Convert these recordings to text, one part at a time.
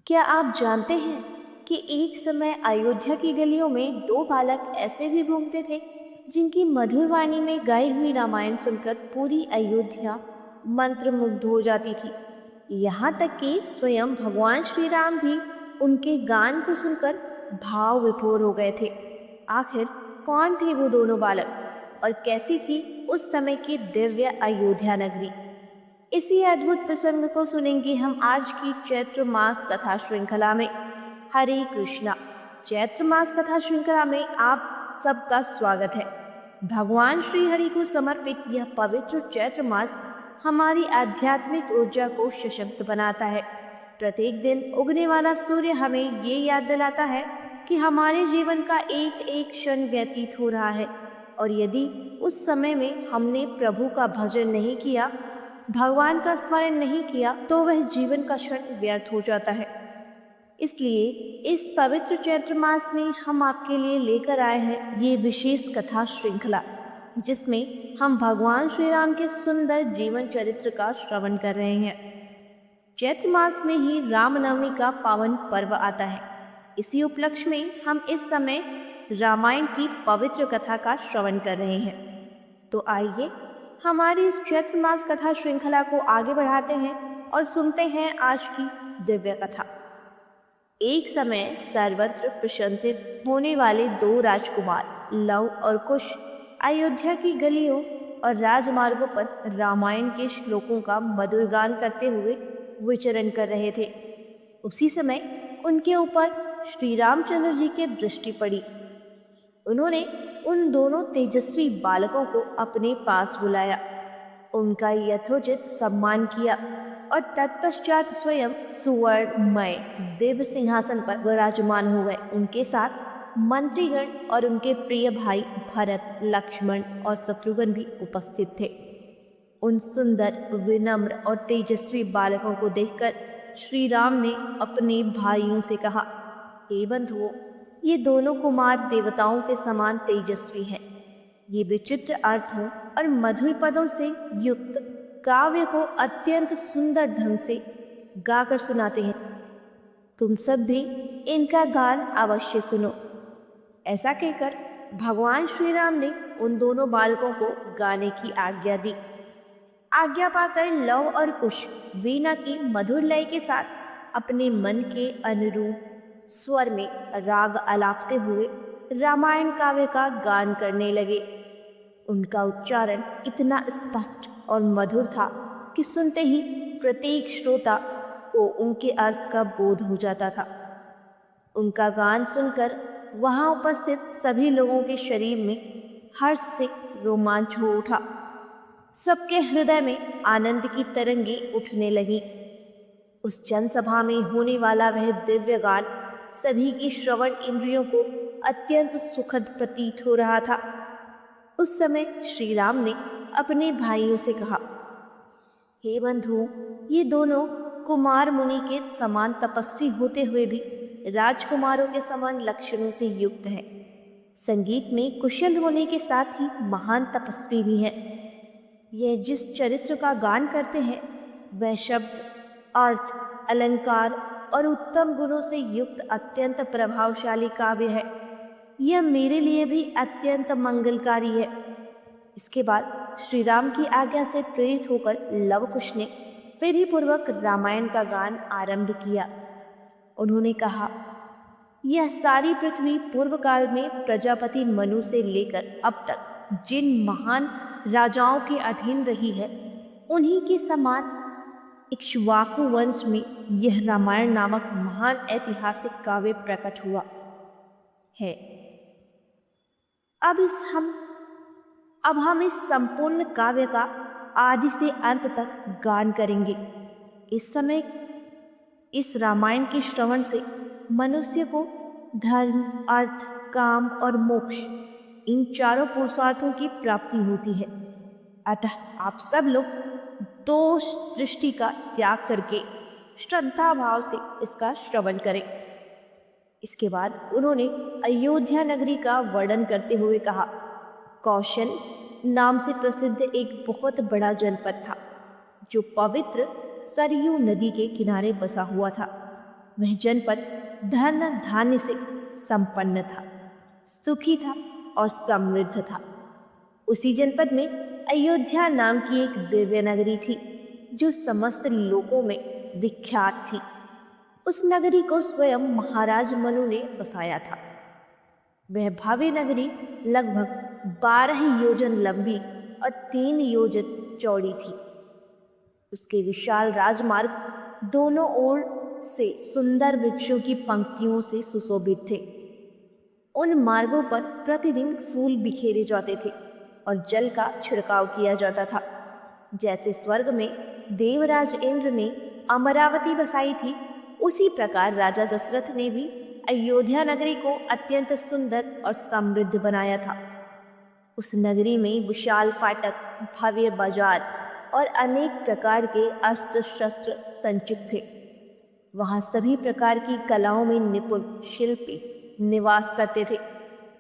क्या आप जानते हैं कि एक समय अयोध्या की गलियों में दो बालक ऐसे भी घूमते थे जिनकी मधुर वाणी में गाई हुई रामायण सुनकर पूरी अयोध्या मंत्रमुग्ध हो जाती थी। यहाँ तक कि स्वयं भगवान श्री राम भी उनके गान को सुनकर भाव विभोर हो गए थे। आखिर कौन थे वो दोनों बालक और कैसी थी उस समय की दिव्य अयोध्या नगरी? इसी अद्भुत प्रसंग को सुनेंगे हम आज की चैत्र मास कथा श्रृंखला में। हरे कृष्णा। चैत्र मास कथा श्रृंखला में आप सबका स्वागत है। भगवान श्री हरि को समर्पित यह पवित्र चैत्र मास हमारी आध्यात्मिक ऊर्जा को सशक्त बनाता है। प्रत्येक दिन उगने वाला सूर्य हमें ये याद दिलाता है कि हमारे जीवन का एक एक क्षण व्यतीत हो रहा है और यदि उस समय में हमने प्रभु का भजन नहीं किया, भगवान का स्मरण नहीं किया, तो वह जीवन का क्षण व्यर्थ हो जाता है। इसलिए इस पवित्र चैत्र मास में हम आपके लिए लेकर आए हैं ये विशेष कथा श्रृंखला, जिसमें हम भगवान श्री राम के सुंदर जीवन चरित्र का श्रवण कर रहे हैं। चैत्र मास में ही रामनवमी का पावन पर्व आता है। इसी उपलक्ष्य में हम इस समय रामायण की पवित्र कथा का श्रवण कर रहे हैं। तो आइए हमारी इस चैत्र मास कथा श्रृंखला को आगे बढ़ाते हैं और सुनते हैं आज की दिव्य कथा। एक समय सर्वत्र प्रशंसित होने वाले दो राजकुमार लव और कुश अयोध्या की गलियों और राजमार्गों पर रामायण के श्लोकों का मधुर गान करते हुए विचरण कर रहे थे। उसी समय उनके ऊपर श्री रामचंद्र जी की दृष्टि पड़ी। उन्होंने उन दोनों तेजस्वी बालकों को अपने पास बुलाया, उनका यथोचित सम्मान किया और तत्पश्चात स्वयं सुवर्णमय दिव्य सिंहासन पर विराजमान हो गए। उनके साथ मंत्रीगण और उनके प्रिय भाई भरत, लक्ष्मण और शत्रुघ्न भी उपस्थित थे। उन सुंदर, विनम्र और तेजस्वी बालकों को देखकर श्री राम ने अपने भाइयों से कहा, हे बंधुओं, ये दोनों कुमार देवताओं के समान तेजस्वी हैं। ये विचित्र अर्थों और मधुर पदों से युक्त काव्य को अत्यंत सुंदर ढंग से गाकर सुनाते हैं। तुम सब भी इनका गान अवश्य सुनो। ऐसा कहकर भगवान श्री राम ने उन दोनों बालकों को गाने की आज्ञा दी। आज्ञा पाकर लव और कुश वीणा की मधुर लय के साथ अपने मन के अनुरूप स्वर में राग आलापते हुए रामायण काव्य का गान करने लगे। उनका उच्चारण इतना स्पष्ट और मधुर था कि सुनते ही प्रत्येक श्रोता को उनके अर्थ का बोध हो जाता था। उनका गान सुनकर वहां उपस्थित सभी लोगों के शरीर में हर्ष से रोमांच हो उठा। सबके हृदय में आनंद की तरंगें उठने लगीं। उस जनसभा में होने वाला वह दिव्य गान सभी की श्रवण इंद्रियों को अत्यंत सुखद प्रतीत हो रहा था। उस समय श्री राम ने अपने भाइयों से कहा, हे बंधुओं, ये दोनों कुमार मुनि के समान तपस्वी होते हुए भी राजकुमारों के समान लक्षणों से युक्त हैं। संगीत में कुशल होने के साथ ही महान तपस्वी भी हैं। यह जिस चरित्र का गान करते हैं वह शब्द, अर्थ, अलंकार और उत्तम गुणों से युक्त अत्यंत प्रभावशाली काव्य है। यह मेरे लिए भी अत्यंत मंगलकारी है। इसके बाद श्री राम की आज्ञा से प्रेरित होकर लव कुश ने विधि पूर्वक रामायण का गान आरंभ किया। उन्होंने कहा, यह सारी पृथ्वी पूर्व काल में प्रजापति मनु से लेकर अब तक जिन महान राजाओं के अधीन रही है, उन्हीं के समान इक्ष्वाकु वंश में यह रामायण नामक महान ऐतिहासिक काव्य प्रकट हुआ है। अब हम इस संपूर्ण काव्य का आदि से अंत तक गान करेंगे। इस समय इस रामायण के श्रवण से मनुष्य को धर्म, अर्थ, काम और मोक्ष, इन चारों पुरुषार्थों की प्राप्ति होती है। अतः आप सब लोग दोष दृष्टि का त्याग करके श्रद्धा भाव से इसका श्रवण करें। इसके बाद उन्होंने अयोध्या नगरी का वर्णन करते हुए कहा, कौशल नाम से प्रसिद्ध एक बहुत बड़ा जनपद था जो पवित्र सरयू नदी के किनारे बसा हुआ था। वह जनपद धन धान्य से संपन्न था, सुखी था और समृद्ध था। उसी जनपद में अयोध्या नाम की एक दिव्य नगरी थी जो समस्त लोकों में विख्यात थी। उस नगरी को स्वयं महाराज मनु ने बसाया था। वह भव्य नगरी लगभग 12 योजन लंबी और 3 योजन चौड़ी थी। उसके विशाल राजमार्ग दोनों ओर से सुंदर वृक्षों की पंक्तियों से सुशोभित थे। उन मार्गों पर प्रतिदिन फूल बिखेरे जाते थे और जल का छिड़काव किया जाता था। जैसे स्वर्ग में देवराज इंद्र ने अमरावती बसाई थी, उसी प्रकार राजा दशरथ ने भी अयोध्या नगरी को अत्यंत सुंदर और समृद्ध बनाया था। उस नगरी में विशाल फाटक, भव्य बाजार और अनेक प्रकार के अस्त्र शस्त्र संचित थे। वहाँ सभी प्रकार की कलाओं में निपुण शिल्पी निवास करते थे।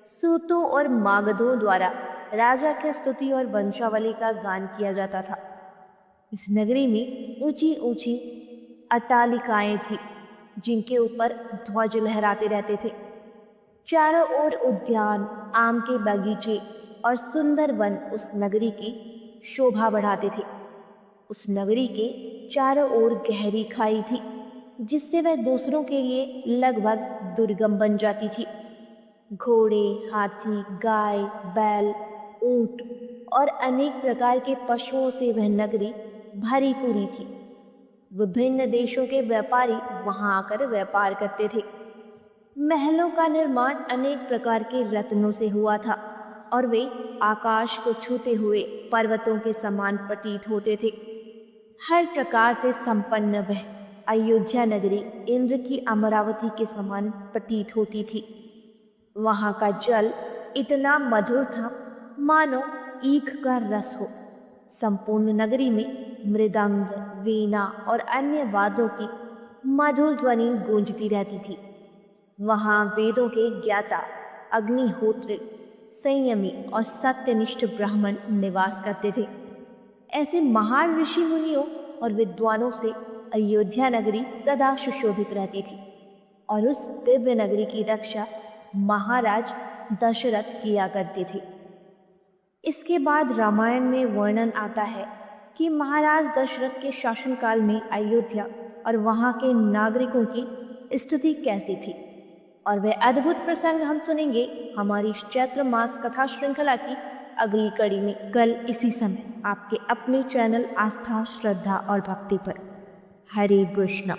सूतों और मागधों द्वारा राजा की स्तुति और वंशावली का गान किया जाता था। इस नगरी में ऊंची ऊंची अट्टालिकाएं थी जिनके ऊपर ध्वज लहराते रहते थे। चारों ओर उद्यान, आम के बगीचे और सुंदर वन उस नगरी की शोभा बढ़ाते थे। उस नगरी के चारों ओर गहरी खाई थी जिससे वह दूसरों के लिए लगभग दुर्गम बन जाती थी। घोड़े, हाथी, गाय, बैल, ऊंट और अनेक प्रकार के पशुओं से वह नगरी भरी पूरी थी। विभिन्न देशों के व्यापारी वहां आकर व्यापार करते थे। महलों का निर्माण अनेक प्रकार के रत्नों से हुआ था और वे आकाश को छूते हुए पर्वतों के समान प्रतीत होते थे। हर प्रकार से संपन्न वह अयोध्या नगरी इंद्र की अमरावती के समान प्रतीत होती थी। वहाँ का जल इतना मधुर था मानो ईख का रस हो। संपूर्ण नगरी में मृदंग, वीणा और अन्य वाद्यों की मधुर ध्वनि गूंजती रहती थी। वहाँ वेदों के ज्ञाता, अग्निहोत्री, संयमी और सत्यनिष्ठ ब्राह्मण निवास करते थे। ऐसे महान ऋषि मुनियों और विद्वानों से अयोध्या नगरी सदा सुशोभित रहती थी और उस दिव्य नगरी की रक्षा महाराज दशरथ किया करते थे। इसके बाद रामायण में वर्णन आता है कि महाराज दशरथ के शासनकाल में अयोध्या और वहाँ के नागरिकों की स्थिति कैसी थी, और वह अद्भुत प्रसंग हम सुनेंगे हमारी इस चैत्र मास कथा श्रृंखला की अगली कड़ी में कल इसी समय आपके अपने चैनल आस्था, श्रद्धा और भक्ति पर। हरे कृष्णा।